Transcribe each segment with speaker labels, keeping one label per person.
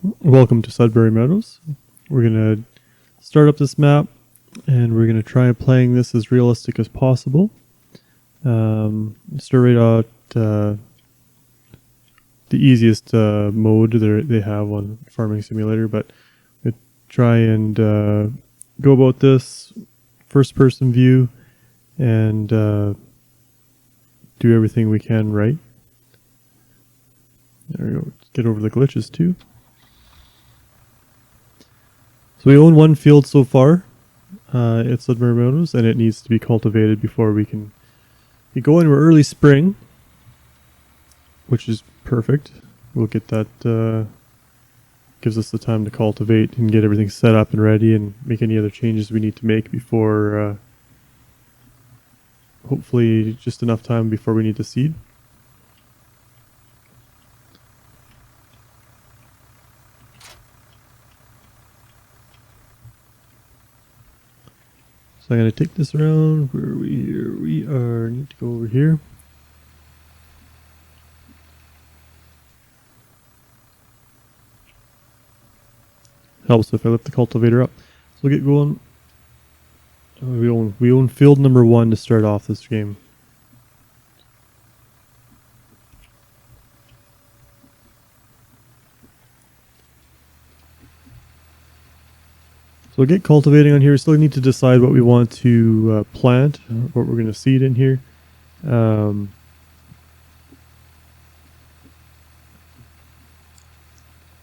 Speaker 1: Welcome to Sudbury Meadows. We're going to start up this map and we're going to try playing this as realistic as possible. Start right out the easiest mode they have on Farming Simulator, but we try and go about this first person view and do everything we can right. There we go. Get over the glitches too. So we own one field so far at Sudbury Meadows, and it needs to be cultivated before we can get going. We're early spring, which is perfect. We'll get that, gives us the time to cultivate and get everything set up and ready and make any other changes we need to make before, hopefully just enough time before we need to seed. So I'm going to take this around. Where are we here? We are, need to go over here. Helps if I lift the cultivator up. So we'll get going. We own field number 1 to start off this game. So we'll get cultivating on here. We still need to decide what we want to plant, what we're going to seed in here. And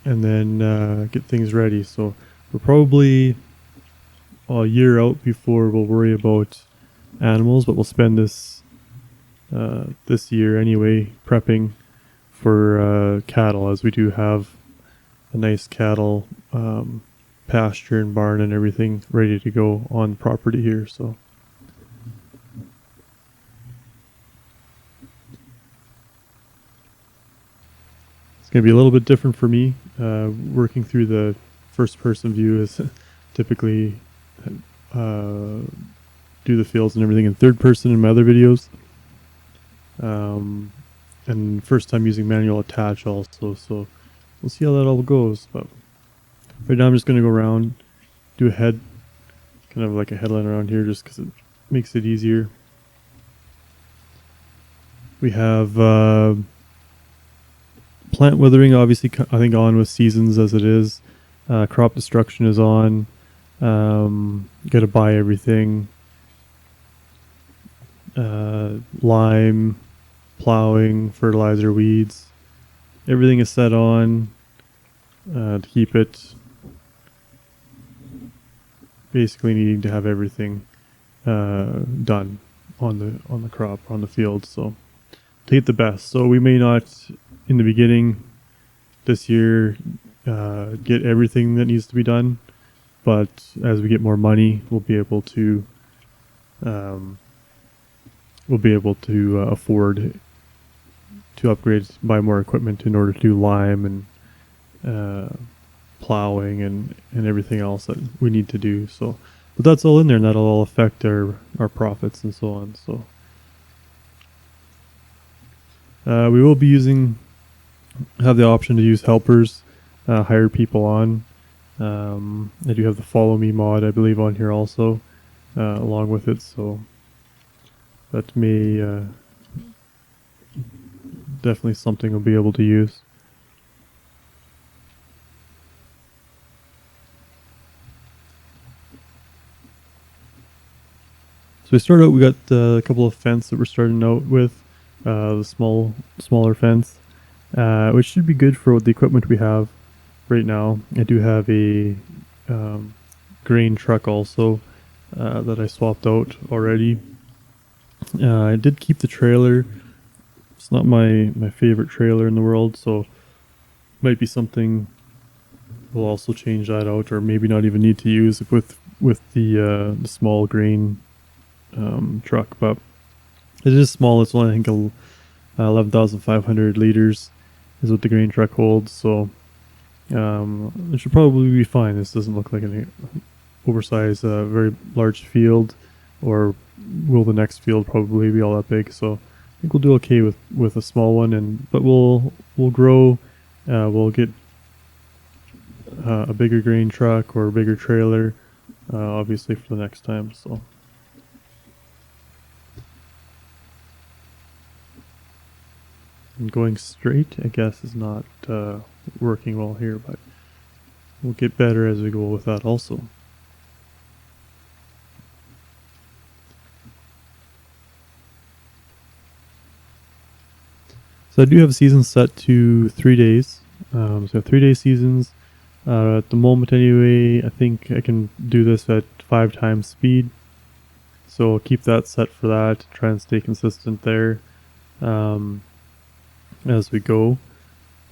Speaker 1: then get things ready. So we're probably a year out before we'll worry about animals, but we'll spend this this year anyway prepping for cattle, as we do have a nice cattle pasture and barn and everything ready to go on property here. So it's going to be a little bit different for me. Working through the first person view is typically do the fields and everything in third person in my other videos. And first time using manual attach also, so we'll see how that all goes. But right now I'm just going to go around, do a head, kind of like a headline around here just because it makes it easier. We have plant withering, obviously, I think on with seasons as it is. Crop destruction is on. Got to buy everything. Lime, plowing, fertilizer, weeds. Everything is set on to keep it. Basically needing to have everything done on the crop, on the field. So to get the best. So we may not in the beginning this year get everything that needs to be done, but as we get more money, we'll be able to afford to upgrade, buy more equipment in order to do lime and plowing and everything else that we need to do. So, but that's all in there, and that'll all affect our profits and so on. So we will be have the option to use helpers, hire people on. I do have the follow me mod, I believe, on here also, along with it. So that may definitely something we'll be able to use. So we start out, we got a couple of fence that we're starting out with, the smaller fence, which should be good for the equipment we have right now. I do have a grain truck also that I swapped out already. I did keep the trailer. It's not my favorite trailer in the world, so might be something we'll also change that out, or maybe not even need to use it with the small grain truck. But it is small. It's only, I think, 11,500 liters is what the grain truck holds, so it should probably be fine. This doesn't look like an oversized very large field, or will the next field probably be all that big. So I think we'll do okay with a small one, but we'll grow. We'll get a bigger grain truck or a bigger trailer, obviously for the next time. So. And going straight, I guess, is not working well here, but we'll get better as we go with that also. So I do have seasons set to 3 days. So I have 3-day seasons. At the moment anyway, I think I can do this at 5 times speed. So I'll keep that set for that, try and stay consistent there as we go.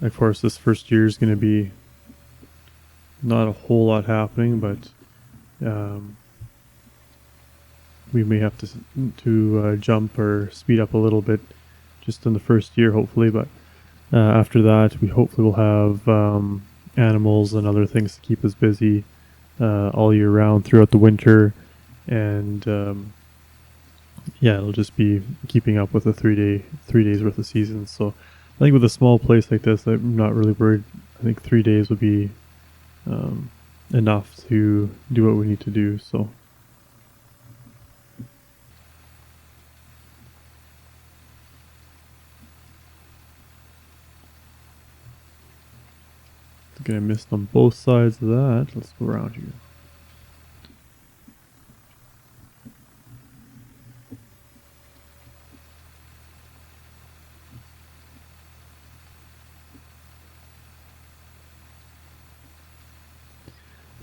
Speaker 1: Of course, this first year is going to be not a whole lot happening, but we may have to jump or speed up a little bit just in the first year, hopefully. But after that, we hopefully will have animals and other things to keep us busy all year round throughout the winter, and yeah, it'll just be keeping up with the 3 days worth of seasons. So I think with a small place like this, I'm not really worried. I think 3 days would be enough to do what we need to do. So. I think I missed on both sides of that. Let's go around here.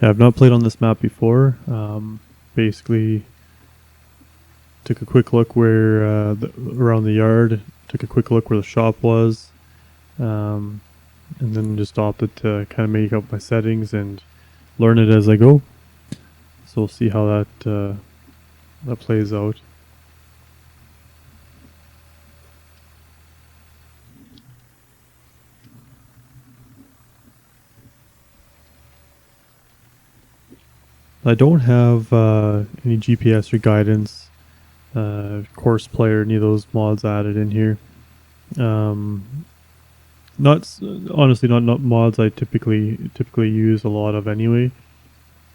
Speaker 1: Yeah, I've not played on this map before. Basically, took a quick look where around the yard. Took a quick look where the shop was, and then just opted to kind of make up my settings and learn it as I go. So we'll see how that plays out. I don't have any GPS or guidance, course player, any of those mods added in here. Honestly, not mods I typically use a lot of anyway,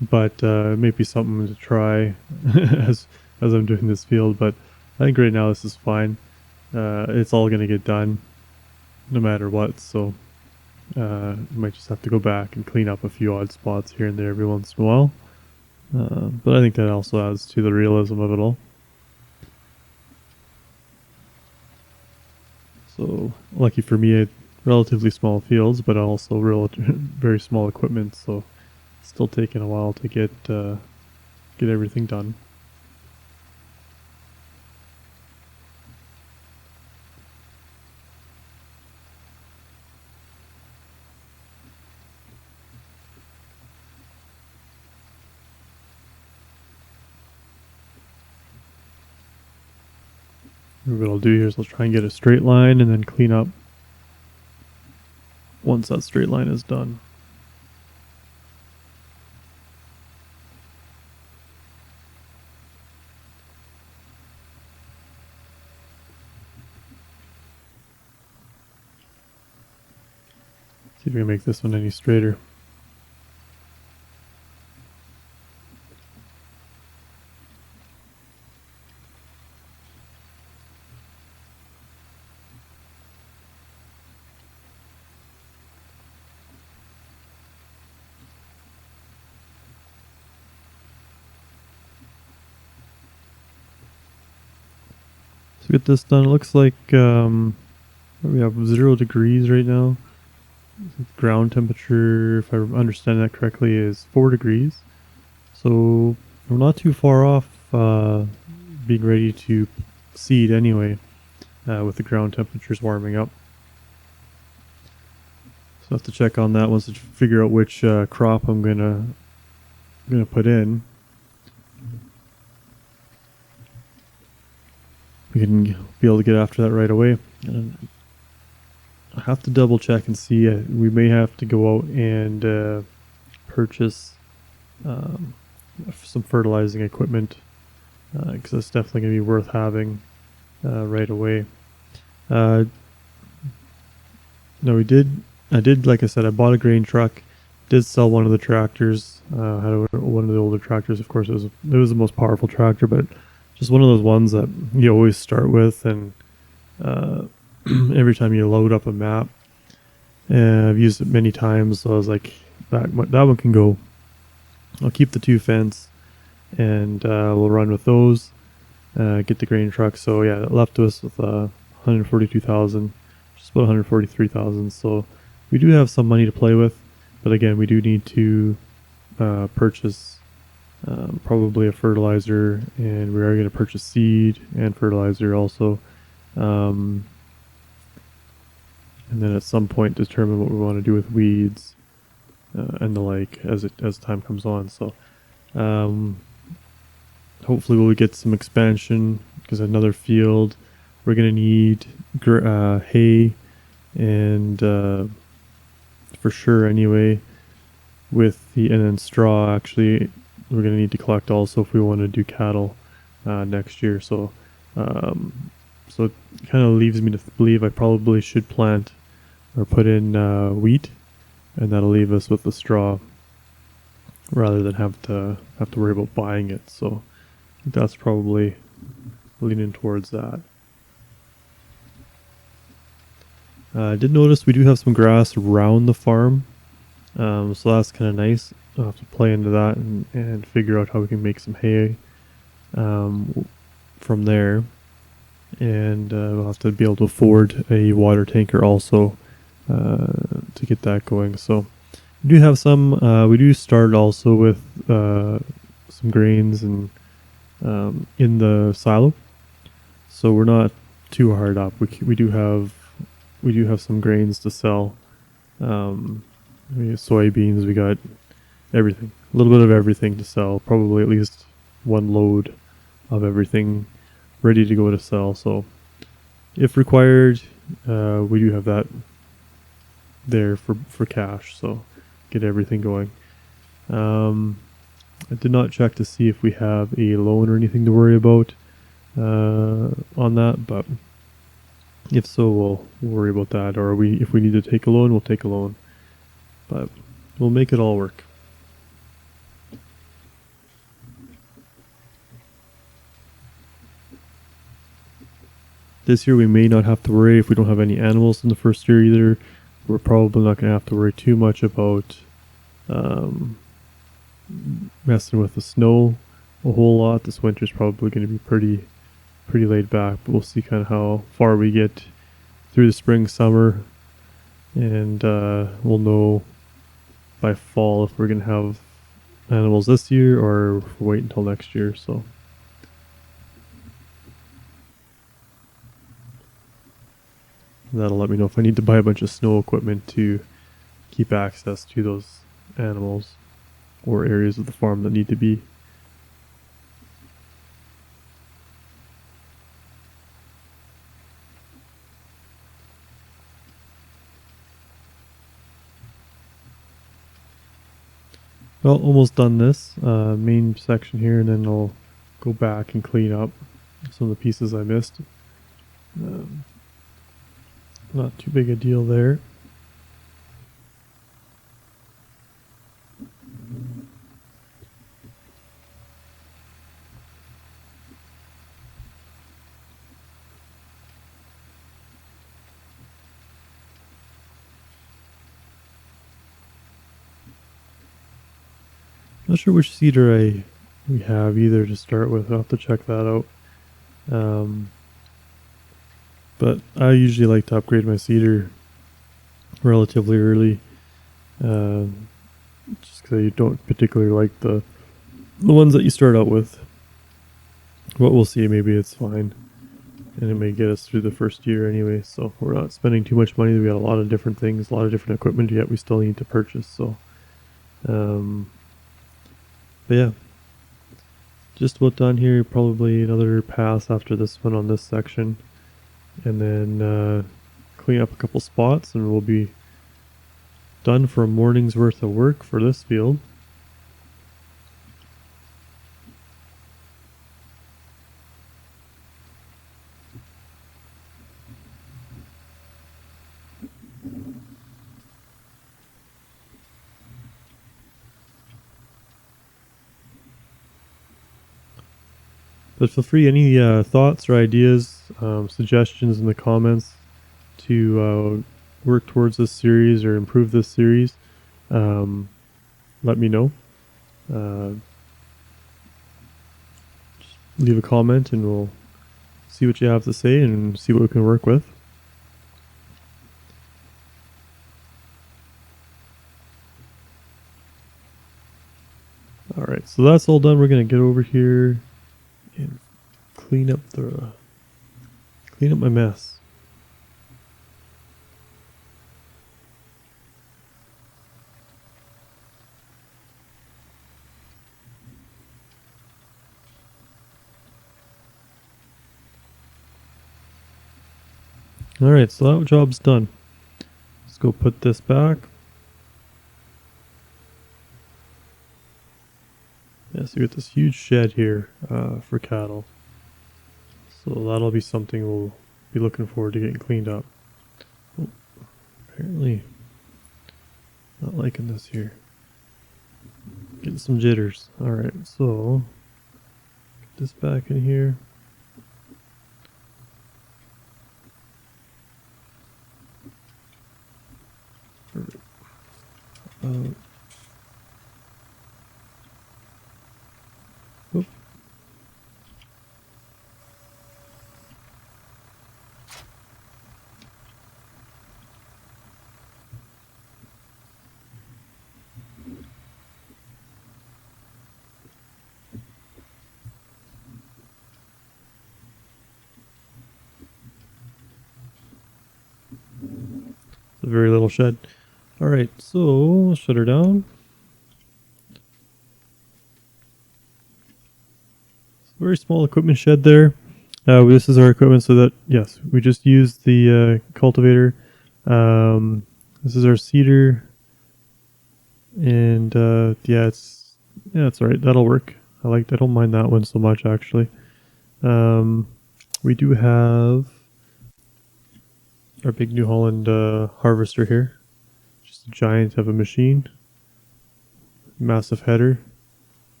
Speaker 1: but it may be something to try as I'm doing this field. But I think right now this is fine. It's all gonna get done, no matter what. So you might just have to go back and clean up a few odd spots here and there every once in a while. But I think that also adds to the realism of it all. So lucky for me, relatively small fields, but also very small equipment. So still taking a while to get everything done. What I'll do here is I'll try and get a straight line and then clean up once that straight line is done. See if we can make this one any straighter. So get this done. It looks like we have 0 degrees right now. Ground temperature, if I understand that correctly, is 4 degrees. So we're not too far off being ready to seed anyway, with the ground temperatures warming up. So I have to check on that once to figure out which crop I'm gonna put in. We can be able to get after that right away. And I have to double check and see. We may have to go out and purchase some fertilizing equipment, because it's definitely going to be worth having right away. No, I did, like I said, I bought a grain truck. Did sell one of the tractors. Had one of the older tractors. Of course, it was the most powerful tractor, but just one of those ones that you always start with, and every time you load up a map, I've used it many times. So I was like, that one can go. I'll keep the 2 fence, and we'll run with those. Get the grain truck. So yeah, it left us with 142,000, just about 143,000. So we do have some money to play with, but again, we do need to purchase probably a fertilizer, and we are going to purchase seed and fertilizer also, and then at some point determine what we want to do with weeds and the like as time comes on. So hopefully we'll get some expansion, because another field we're going to need hay, and for sure anyway, and then straw. Actually, we're going to need to collect also if we want to do cattle next year. So so it kind of leaves me to believe I probably should plant or put in wheat, and that'll leave us with the straw rather than have to worry about buying it. So that's probably leaning towards that. I did notice we do have some grass around the farm, so that's kind of nice. I'll have to play into that and figure out how we can make some hay from there, and we'll have to be able to afford a water tanker also to get that going. So we do have some. We do start also with some grains and in the silo, so we're not too hard up. We do have some grains to sell. We have soybeans. We got everything, a little bit of everything to sell. Probably at least one load of everything ready to go to sell. So if required, we do have that there for cash. So get everything going. I did not check to see if we have a loan or anything to worry about on that, but if so, we'll worry about that. Or if we need to take a loan, we'll take a loan. But we'll make it all work. This year we may not have to worry if we don't have any animals in the first year either. We're probably not going to have to worry too much about messing with the snow a whole lot. This winter's probably going to be pretty laid back, but we'll see kind of how far we get through the spring, summer, and we'll know by fall if we're going to have animals this year or if we wait until next year. So that'll let me know if I need to buy a bunch of snow equipment to keep access to those animals or areas of the farm that need to be. Well, almost done this main section here, and then I'll go back and clean up some of the pieces I missed. Not too big a deal there. Not sure which seeder we have either to start with. I'll have to check that out. But I usually like to upgrade my seeder relatively early, just because I don't particularly like the ones that you start out with. But we'll see. Maybe it's fine, and it may get us through the first year anyway. So we're not spending too much money. We got a lot of different things, a lot of different equipment yet we still need to purchase. So. But yeah, just about done here. Probably another pass after this one on this section, and then clean up a couple spots, and we'll be done for a morning's worth of work for this field. But feel free, any thoughts or ideas, suggestions in the comments to work towards this series or improve this series, let me know. Just leave a comment and we'll see what you have to say and see what we can work with. Alright, so that's all done. We're going to get over here and clean up my mess. Alright, so that job's done. Let's go put this back. Yeah, so we got this huge shed here for cattle. So that'll be something we'll be looking forward to getting cleaned up. Oh, apparently not liking this here. Getting some jitters. Alright, so get this back in here. Oop. It's a very little shed. Alright, so shut her down. Very small equipment shed there. This is our equipment, so that, yes, we just used the cultivator. This is our seeder. And yeah, it's alright, that'll work. I don't mind that one so much, actually. We do have our big New Holland harvester here. Just a giant of a machine. Massive header.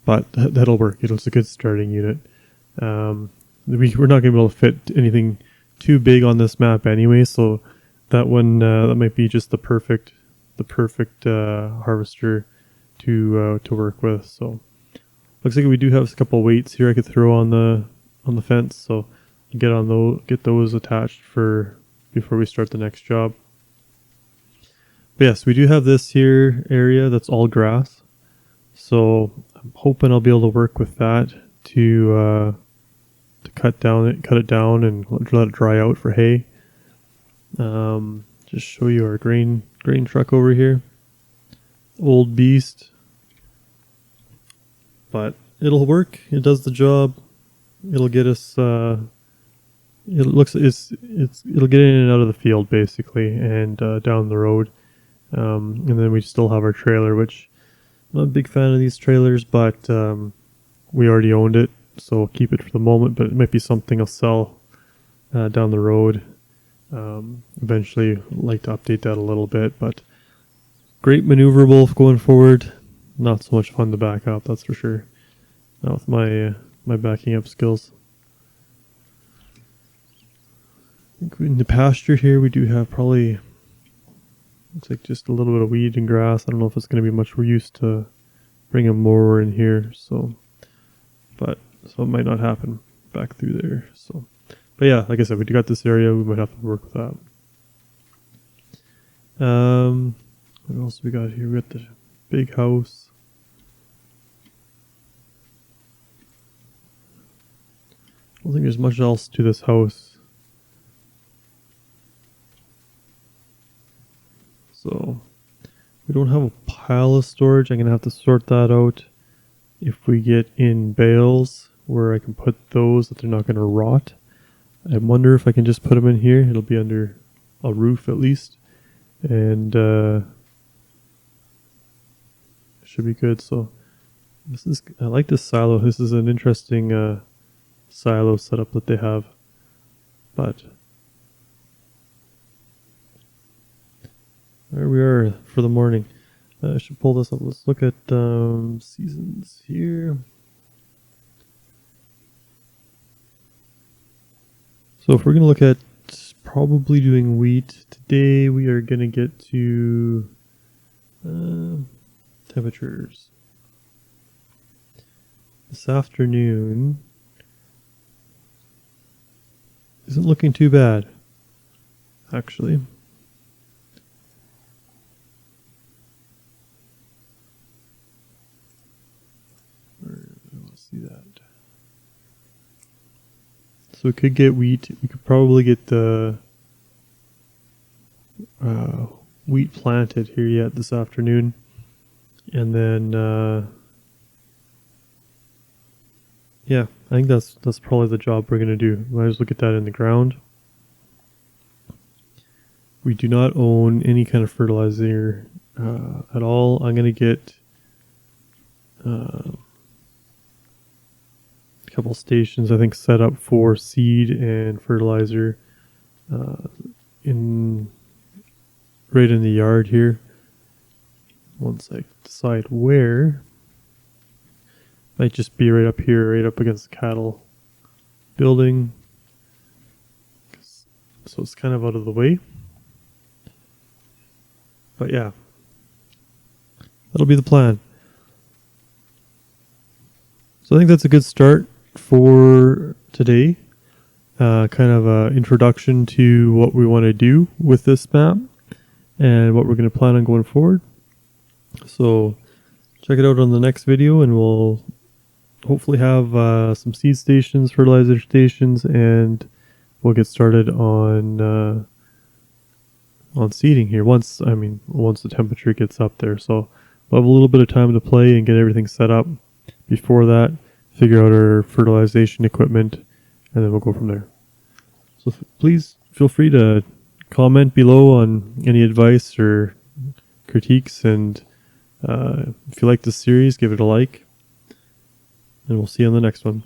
Speaker 1: But that'll work. It's a good starting unit. We're not going to be able to fit anything too big on this map anyway, so that one that might be just the perfect harvester to work with. So looks like we do have a couple weights here I could throw on the fence, so get those attached before we start the next job. But yes, we do have this here area that's all grass, so I'm hoping I'll be able to work with that to cut it down and let it dry out for hay. Just show you our grain truck over here. Old beast, but it'll work. It does the job. It'll get us. It'll get in and out of the field basically, and down the road. And then we still have our trailer, which I'm not a big fan of these trailers, but we already owned it, so we'll keep it for the moment. But it might be something I'll sell down the road. Eventually, I'd like to update that a little bit, but great maneuverable going forward. Not so much fun to back up, that's for sure. Not with my backing up skills. I think in the pasture here we do have probably, looks like just a little bit of weed and grass. I don't know if it's going to be much use to bring a mower in here, so it might not happen back through there. So, but yeah, like I said, we got this area. We might have to work with that. What else we got here? We got the big house. I don't think there's much else to this house. So we don't have a pile of storage. I'm going to have to sort that out if we get in bales where I can put those that they're not going to rot. I wonder if I can just put them in here. It'll be under a roof at least. And should be good. So I like this silo. This is an interesting silo setup that they have. But there we are for the morning. I should pull this up. Let's look at seasons here. So if we're going to look at probably doing wheat today, we are going to get to temperatures. This afternoon isn't looking too bad, actually. I want to see that. So we could get wheat. We could probably get the wheat planted here yet this afternoon, and then yeah, I think that's probably the job we're gonna do. Might as well get that in the ground. We do not own any kind of fertilizer at all. I'm gonna get a couple stations, I think, set up for seed and fertilizer right in the yard here. Once I decide where, might just be right up here, right up against the cattle building, so it's kind of out of the way. But yeah, that'll be the plan. So I think that's a good start for today. Kind of an introduction to what we want to do with this map and what we're going to plan on going forward. So check it out on the next video, and we'll hopefully have some seed stations, fertilizer stations, and we'll get started on seeding here once the temperature gets up there. So we'll have a little bit of time to play and get everything set up. Before that, figure out our fertilization equipment, and then we'll go from there. So please feel free to comment below on any advice or critiques, and if you like this series, give it a like, and we'll see you on the next one.